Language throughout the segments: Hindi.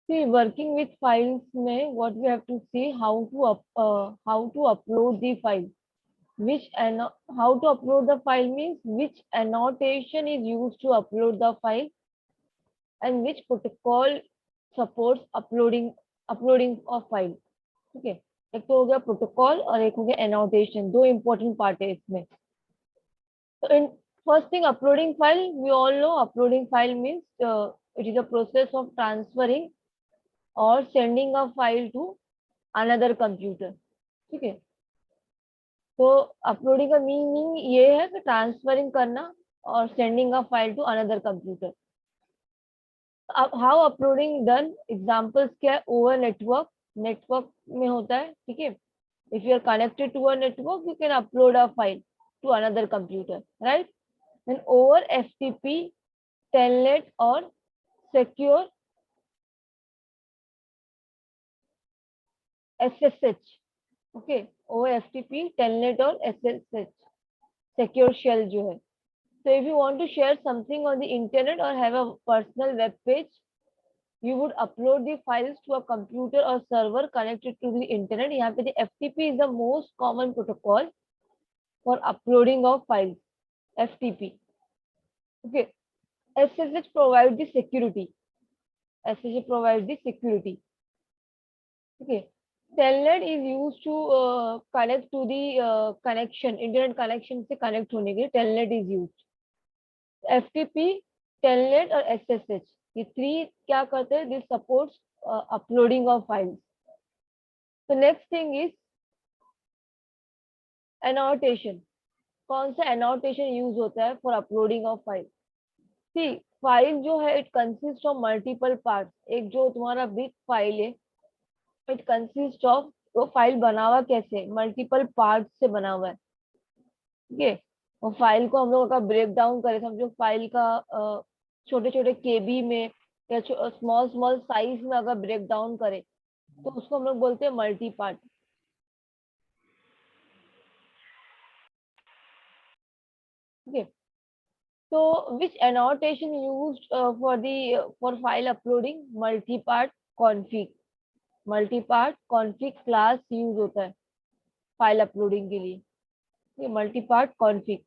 See, working with files में what we have to see how to upload the file. How to upload the file means which annotation is used to upload the file and which protocol supports uploading of file. ठीक है, एक तो हो गया प्रोटोकॉल और एक हो गया एनोटेशन, दो इंपॉर्टेंट पार्ट है इसमें. So in first thing, uploading file, we all know uploading file means it is a process of transferring or sending a file to another computer. ठीक है, तो अपलोडिंग का मीनिंग ये है कि ट्रांसफरिंग करना और sending a file to another computer. How uploading done, examples क्या है, ओवर नेटवर्क. नेटवर्क में होता है, ठीक है. If you are connected to a network, you can upload a file to another computer, right. Then over FTP, telnet or secure SSH. Okay, over FTP, telnet or SSH, secure shell जो है. So if you want to share something on the internet or have a personal web page, you would upload the files to a computer or server connected to the internet. यहाँ पे the FTP is the most common protocol for uploading of files. FTP. Okay. SSH provides the security. SSH provides the security. Okay. Telnet is used to connect to the connection, internet connection से connect होने के लिए Telnet is used. FTP, Telnet और SSH, ये थ्री क्या करते हैं, this supports uploading of files. तो नेक्स्ट थिंग इज एनोटेशन. कौन सा एनोटेशन यूज होता है for uploading of file? See, file जो है it consist of multiple parts. एक जो तुम्हारा बिग फाइल है, इट कंसिस्ट ऑफ, वो फाइल बना हुआ कैसे, मल्टीपल पार्ट से बना हुआ है. ठीक है, और फाइल को हम लोग अगर ब्रेक डाउन करें, समझो फाइल का छोटे छोटे केबी में या स्मॉल स्मॉल साइज में अगर ब्रेक डाउन करें, तो उसको हम लोग बोलते हैं मल्टी पार्ट. ठीक है, तो which annotation used for file uploading? Multi part config. Multi part config class use होता है फाइल अपलोडिंग के लिए. Multi part config.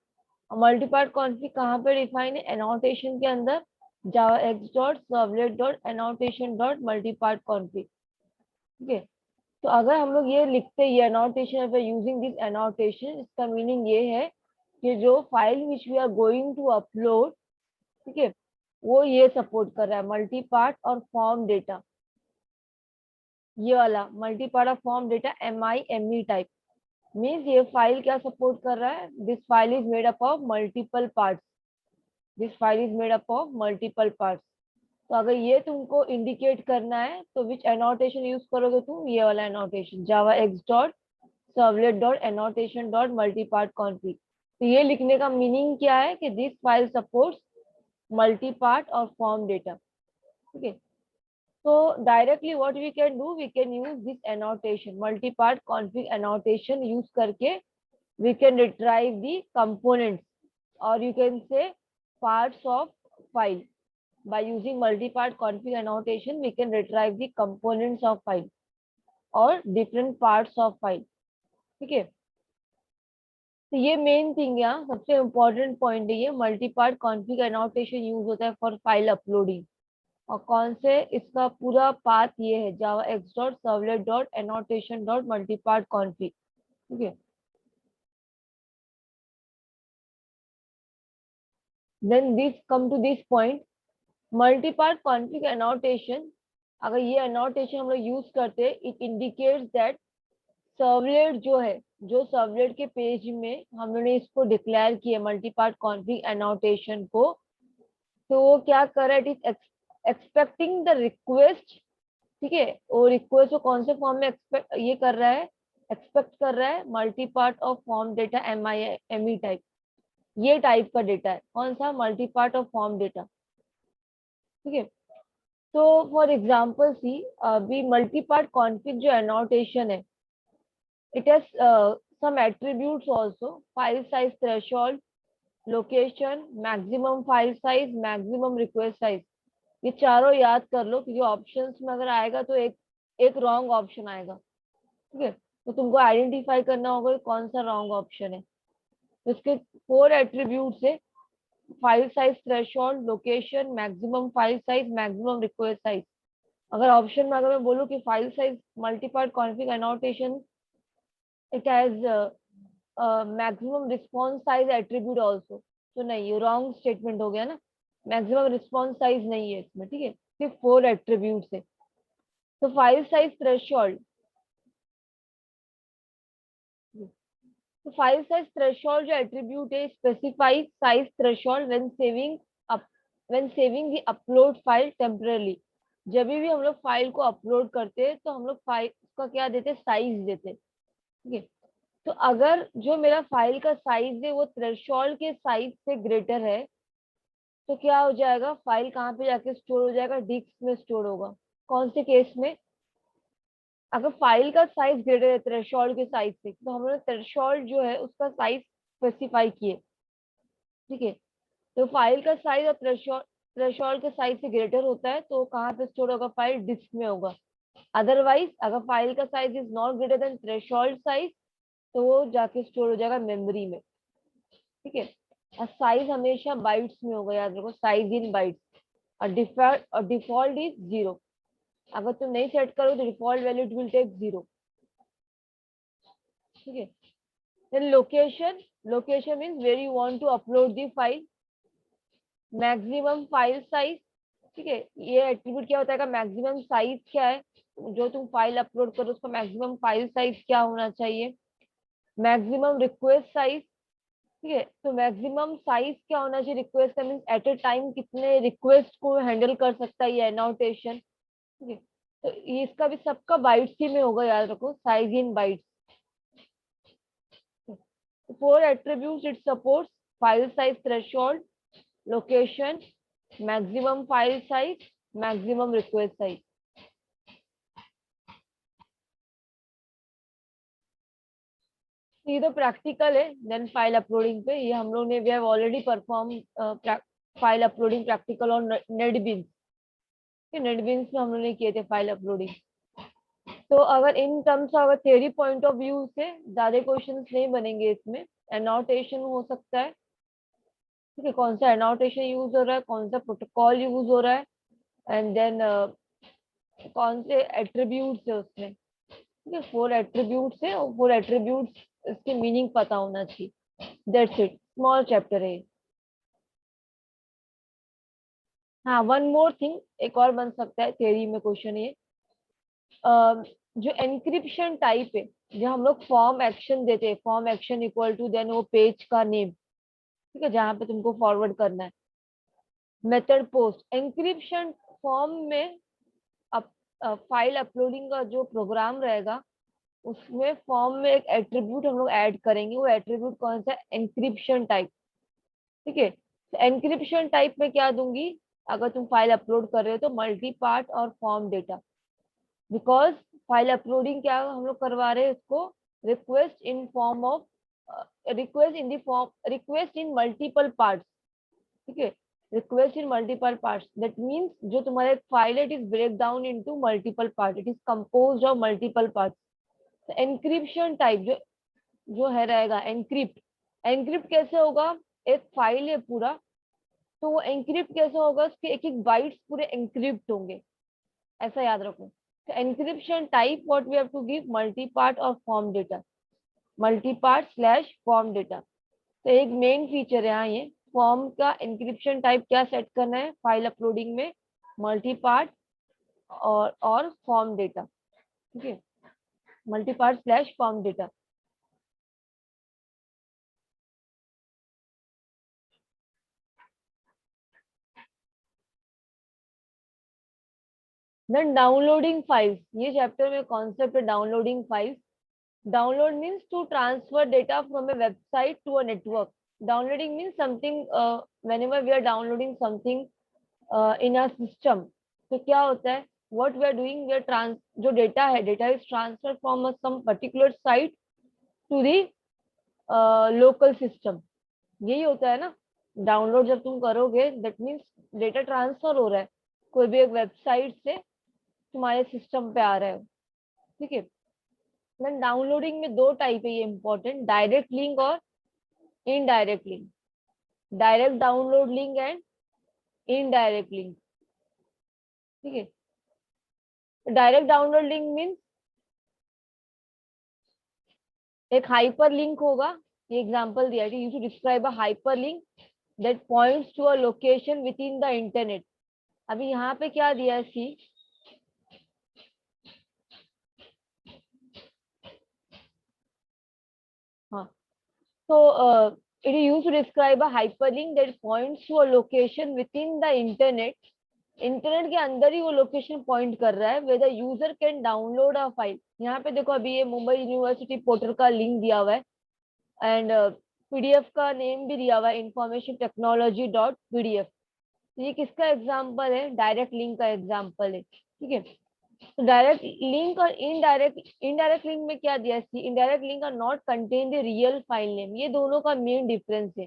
Multi part config कहाँ पे डिफाइन है? एनोटेशन के अंदर, javax dot servlet dot annotation dot multi part config. ठीक है, तो अगर हम लोग ये लिखते हैं ये एनोटेशन, यूजिंग दिस एनोटेशन, इसका मीनिंग ये है कि जो file which we are going to upload, ठीक है, वो ये सपोर्ट कर रहा है मल्टी पार्ट और फॉर्म डेटा. ये वाला मल्टी पार्ट और form data MIME type means ये फाइल क्या सपोर्ट कर रहा है? This file is made up of multiple parts. This file is made up of multiple parts. तो अगर ये तुमको इंडिकेट करना है तो विच एनोटेशन यूज करोगे तुम? ये वाला annotation, javax dot servlet dot annotation dot multi part config. तो ये लिखने का मीनिंग क्या है कि this file supports multi part और फॉर्म डेटा. ठीक है, so directly what we can do, we can use this annotation, multi-part config annotation use करके we can retrieve the components, or you can say parts of file. By using multi-part config annotation, we can retrieve the components of file or different parts of file. ठीक है, तो ये मेन थिंग है, सबसे इम्पोर्टेंट पॉइंट है ये. Multi part config annotation use होता है फॉर फाइल अपलोडिंग. और कौन से, इसका पूरा पाथ ये है, javax dot servlet dot annotation dot multipart config. ठीक है, then this come to this point, multipart config annotation. अगर ये एनोटेशन हम लोग यूज करते हैं, इट इंडिकेट्स दैट सर्वलेट जो है, जो सर्वलेट के पेज में हम लोगों ने इसको डिक्लेयर किया मल्टीपार्ट कॉन्फिग एनोटेशन को, तो वो क्या कर रहा है? It is expecting the request. ठीक है, वो रिक्वेस्ट को कौन से फॉर्म में एक्सपेक्ट ये कर रहा है? एक्सपेक्ट कर रहा है multi part of form data MIME type. ये टाइप का डेटा है कौन सा? Multi part of form data. ठीक है, तो फॉर एग्जांपल सी, अभी मल्टी पार्ट कॉन्फिग जो एनोटेशन है, it has some attributes also. File size threshold, location, maximum file size, maximum request size. ये चारों याद कर लो, क्योंकि ऑप्शंस में अगर आएगा तो एक एक रॉन्ग ऑप्शन आएगा। ठीक है, तो तुमको आइडेंटिफाई करना होगा कि कौन सा रॉन्ग ऑप्शन है। तो इसके 4 एट्रीब्यूट है: file size threshold, location, maximum file size, maximum request size. अगर ऑप्शन में अगर मैं बोलूँ कि file size multipart config annotation it has maximum response size attribute also, तो नहीं, ये रॉन्ग स्टेटमेंट हो गया ना। मैक्सिमम रिस्पॉन्स साइज नहीं है इसमें। ठीक है, सिर्फ 4 एट्रीब्यूट है। तो फाइल साइज थ्रेशोल्ड, तो फाइल साइज थ्रेशोल्ड जो एट्रीब्यूट है, specify size threshold when saving up when saving the upload file temporarily. जब भी हम लोग फाइल को अपलोड करते हैं तो हम लोग फाइल का क्या देते हैं, साइज देते हैं। ठीक है, तो अगर जो मेरा फाइल का साइज है वो थ्रेशोल्ड के साइज से ग्रेटर है, तो क्या हो जाएगा, फाइल कहाँ पे जाके स्टोर हो जाएगा, डिस्क में स्टोर होगा। कौन से केस में, अगर फाइल का साइज ग्रेटर है थ्रेशोल्ड के साइज से, तो हम लोग थ्रेशोल्ड जो है उसका साइज स्पेसिफाई किए। ठीक है, तो फाइल का साइज और थ्रेशोल्ड के साइज से ग्रेटर होता है तो कहाँ पे स्टोर होगा, फाइल डिस्क में होगा। अदरवाइज अगर फाइल का size is not greater than threshold size, तो वो जाके स्टोर हो जाएगा मेमोरी में। ठीक है, और साइज हमेशा बाइट्स में होगा, याद रखो, साइज इन बाइट्स। और डिफॉल्ट इज 0। अगर तुम नहीं सेट करो तो default value it will take 0। ठीक है, then location, location means where you want to upload the file. Maximum file size, ठीक है, ये एट्रीब्यूट क्या होता है, मैक्सिमम साइज क्या है, जो तुम फाइल अपलोड करो उसका मैक्सिमम फाइल साइज क्या होना चाहिए। मैक्सिमम रिक्वेस्ट साइज, ठीक है, तो मैक्सिमम साइज क्या होना चाहिए रिक्वेस्ट का, मीन्स एट ए टाइम कितने रिक्वेस्ट को हैंडल कर सकता है ये एनोटेशन। ठीक है, तो ये इसका भी सबका बाइट्स ही में होगा, याद रखो, size in bytes. 4 attributes it supports: file size threshold, location, maximum file size, maximum request size. ये तो प्रैक्टिकल है। देन फाइल अपलोडिंग पे ये हम लोग ने we have already perform file uploading practical on NetBeans. NetBeans में हम लोग ने किए थे फाइल अपलोडिंग। तो अगर इन टर्म्स अगर थ्योरी पॉइंट ऑफ व्यू से ज्यादा क्वेश्चंस नहीं बनेंगे इसमें। एनोटेशन हो सकता है, ठीक है, कौन सा एनोटेशन यूज हो रहा है, कौन सा प्रोटोकॉल यूज हो रहा है, एंड देन कौन से एट्रीब्यूट्स है उसमें। ठीक है, 4 एट्रीब्यूट्स है और 4 एट्रीब्यूट्स इसके मीनिंग पता होना चाहिए। दैट्स इट, स्मॉल चैप्टर है। हाँ, वन मोर थिंग, एक और बन सकता है थ्योरी में क्वेश्चन ये। जो एनक्रिप्शन टाइप है, जो हम लोग फॉर्म एक्शन देते हैं, form action equal to then वो पेज का नेम, ठीक है, जहाँ पे तुमको फॉरवर्ड करना है, मेथड पोस्ट, एनक्रिप्शन फॉर्म में अप, फाइल अपलोडिंग का जो प्रोग्राम रहेगा उसमें फॉर्म में एक एट्रीब्यूट हम लोग ऐड करेंगे। वो एट्रीब्यूट कौन सा, एनक्रिप्शन टाइप। ठीक है, तो एनक्रिप्शन टाइप में क्या दूंगी, अगर तुम फाइल अपलोड कर रहे हो तो मल्टी पार्ट और form data. Because file uploading क्या हम लोग करवा रहे हैं उसको, request in form of request in the form, request in multiple parts. ठीक है, request in multiple parts, that means जो तुम्हारा एक फाइल है it is break down into multiple part, it is composed of multiple parts. Encryption type जो जो है रहेगा एनक्रिप्ट। एनक्रिप्ट कैसे होगा, एक फाइल है पूरा, तो वो एनक्रिप्ट कैसे होगा, उसके एक एक बाइट्स पूरे एनक्रिप्ट होंगे, ऐसा याद रखो। तो encryption type what we have to give, multi part और form data, multi part slash form data. तो एक मेन फीचर है यहाँ ये, फॉर्म का एनक्रिप्शन टाइप क्या सेट करना है फाइल अपलोडिंग में, मल्टी पार्ट और फॉर्म डेटा। ठीक है, multi part slash form data. Then downloading files, ये चैप्टर में कॉन्सेप्ट है downloading files. Download means to transfer data from a website to a network. Downloading means something, whenever we are downloading something in our system, तो क्या होता है, what we are doing, we are जो डेटा है, data is transfer from some particular site to the local system. यही होता है ना, डाउनलोड जब तुम करोगे दैट मीन्स डेटा ट्रांसफर हो रहा है। कोई भी एक वेबसाइट से तुम्हारे सिस्टम पे आ रहा है, ठीक है। देन डाउनलोडिंग में दो टाइप है, ये इंपॉर्टेंट, डायरेक्ट लिंक और indirect link. Direct download link and indirect link, ठीक है। डायरेक्ट डाउनलोड लिंक मीन्स एक हाइपर लिंक होगा, ये एग्जांपल दिया है, you to describe a hyperlink that points to a location within the internet. अभी यहाँ पे क्या दिया है, सी, हाँ, so it is used to describe a hyperlink that points to a location within the internet। Internet के अंदर ही वो लोकेशन पॉइंट कर रहा है, where the user can download a file। यहाँ पे देखो, अभी ये मुंबई यूनिवर्सिटी पोर्टल का लिंक दिया हुआ है, एंड पीडीएफ का नेम भी दिया हुआ है, इंफॉर्मेशन टेक्नोलॉजी डॉट पीडीएफ। ये किसका एग्जाम्पल है, डायरेक्ट लिंक का एग्जाम्पल है, ठीक है। तो डायरेक्ट लिंक और इनडायरेक्ट लिंक में क्या दिया है, indirect link are not contain the real file name. ये दोनों का मेन डिफरेंस है।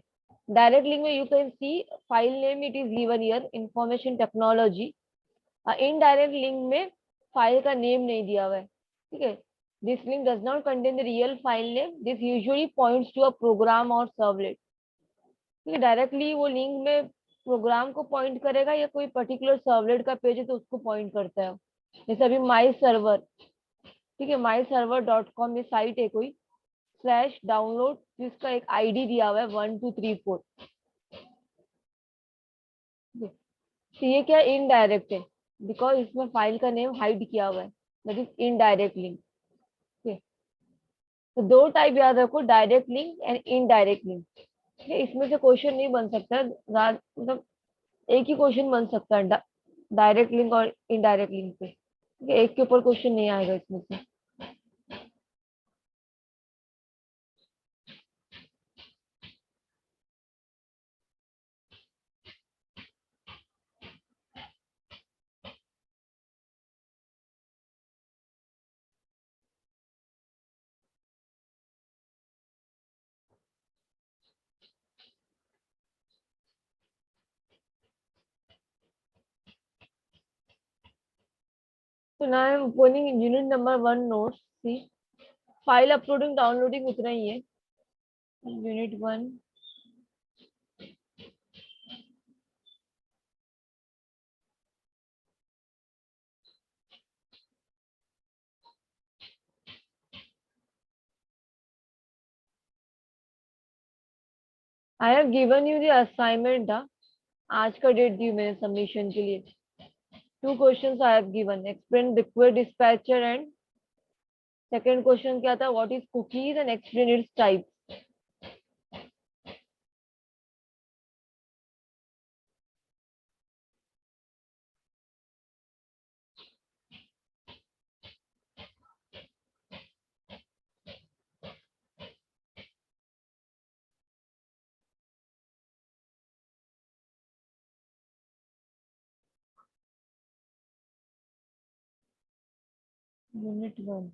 डायरेक्ट लिंक में you can see file name, it is given here, information technology. Indirect link में फाइल का नेम नहीं दिया हुआ है, ठीक है। This link does not contain the real file name, this usually points to a program और सर्वलेट। ठीक है, डायरेक्टली वो लिंक में प्रोग्राम को पॉइंट करेगा या कोई पर्टिकुलर सर्वलेट का पेज है तो उसको पॉइंट करता है। जैसे अभी माई सर्वर, ठीक है, माई सर्वर डॉट कॉम ये साइट है कोई, स्लैश डाउनलोड, जिसका एक आईडी दिया हुआ है 1234। तो ये क्या इनडायरेक्ट है, बिकॉज इसमें फाइल का नेम हाइड किया हुआ है, दैट इज इनडायरेक्ट लिंक। ठीक है, तो दो टाइप याद रखो, direct link and indirect link. ठीक है, इसमें से क्वेश्चन नहीं बन सकता, मतलब एक ही क्वेश्चन बन सकता है डायरेक्ट लिंक और इनडायरेक्ट लिंक पे, ठीक है, एक के ऊपर क्वेश्चन नहीं आएगा इसमें से। तो ना I am opening unit number 1 notes, see, file uploading downloading उतना ही है। Unit 1, I have given you the assignment था, आज का डेट दी मैंने सबमिशन के लिए। Two questions I have given, explain request dispatcher and second question क्या था, what is cookies and explain its type. Unit 1,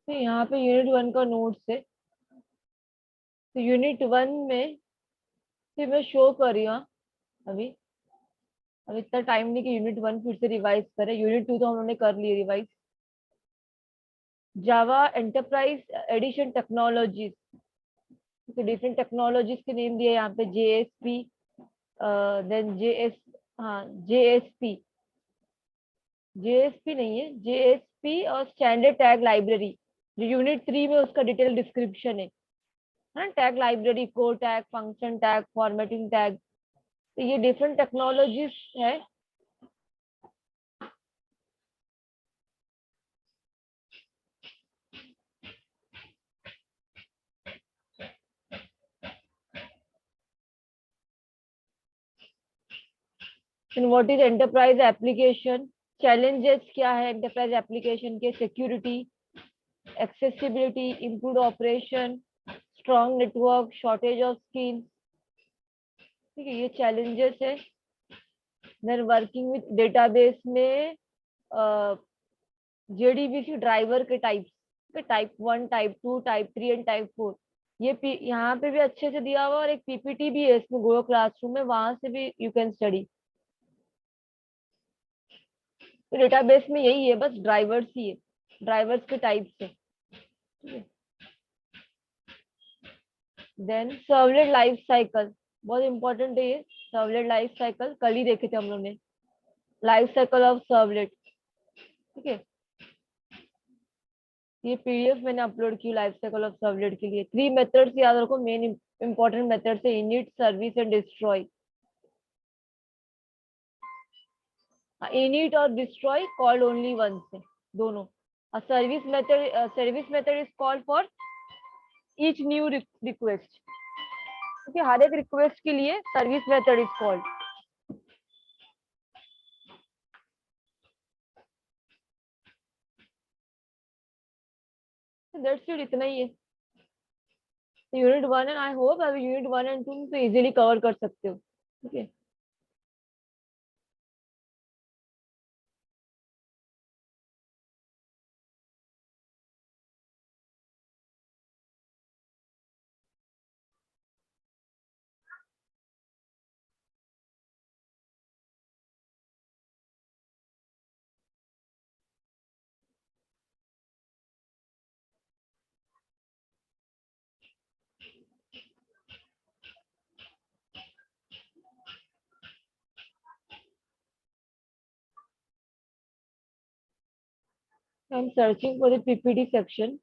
तो यहाँ पे यूनिट 1 का नोट्स है। तो यूनिट 1 में फिर मैं शो कर रही हूँ, अभी अब इतना टाइम नहीं कि यूनिट 1 फिर से रिवाइज करें, यूनिट 2 तो हम लोगों ने कर ली revise. Java enterprise edition technologies, different technologies के नेम दिए यहाँ पे, जेएसपी, देन जेएस, हाँ जेएसपी, जेएसपी नहीं है, जेएसपी और स्टैंडर्ड टैग लाइब्रेरी। जो यूनिट 3 में उसका डिटेल डिस्क्रिप्शन है ना, tag library, code tag, function tag, formatting tag. तो ये डिफरेंट टेक्नोलॉजीज है। What is enterprise application? Challenges क्या है एंटरप्राइज एप्लीकेशन के? Security, accessibility, improve operation, strong network, shortage of skills. ठीक है, ये चैलेंजेस है। देन वर्किंग विथ डेटाबेस में जेडीबीसी ड्राइवर के types, type 1, type 2, type 3 and type 4। ये यहाँ पे भी अच्छे से दिया हुआ, और एक पीपीटी भी है इसमें गो क्लासरूम में, वहां से भी यू कैन स्टडी। तो डेटाबेस में यही है, बस ड्राइवर्स ही है, ड्राइवर्स के टाइप्स है। देन सर्वलेट लाइफ साइकिल, बहुत इंपॉर्टेंट है ये। सर्वलेट लाइफ साइकिल कल ही देखे थे हम लोग ने, लाइफ साइकिल ऑफ सर्वलेट। ठीक है, ये पीडीएफ मैंने अपलोड की लाइफ साइकिल ऑफ सर्वलेट के लिए। 3 मेथड्स याद रखो, मेन इंपॉर्टेंट मेथड्स है, init, service and destroy. Init और डिस्ट्रॉय कॉल्ड ओनली वंस है, दोनों। Service method is called for each new request. ठीक है, हर एक रिक्वेस्ट के लिए service method is called. That's it, इतना ही है यूनिट 1। एंड आई होप अभी यूनिट 1 एंड 2 तो इजीली कवर कर सकते हो। ठीक है, I'm searching for the PPT section.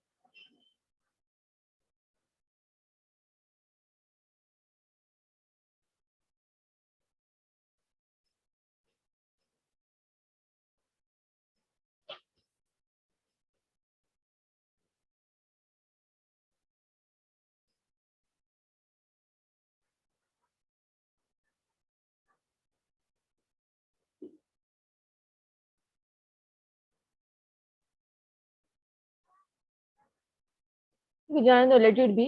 जाने दो, लेट इट बी।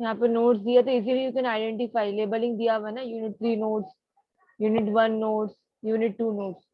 यहाँ पे नोट्स दिया तो easily you can identify, labelling दिया हुआ है ना, unit 3 notes, unit 1 notes, unit 2 notes.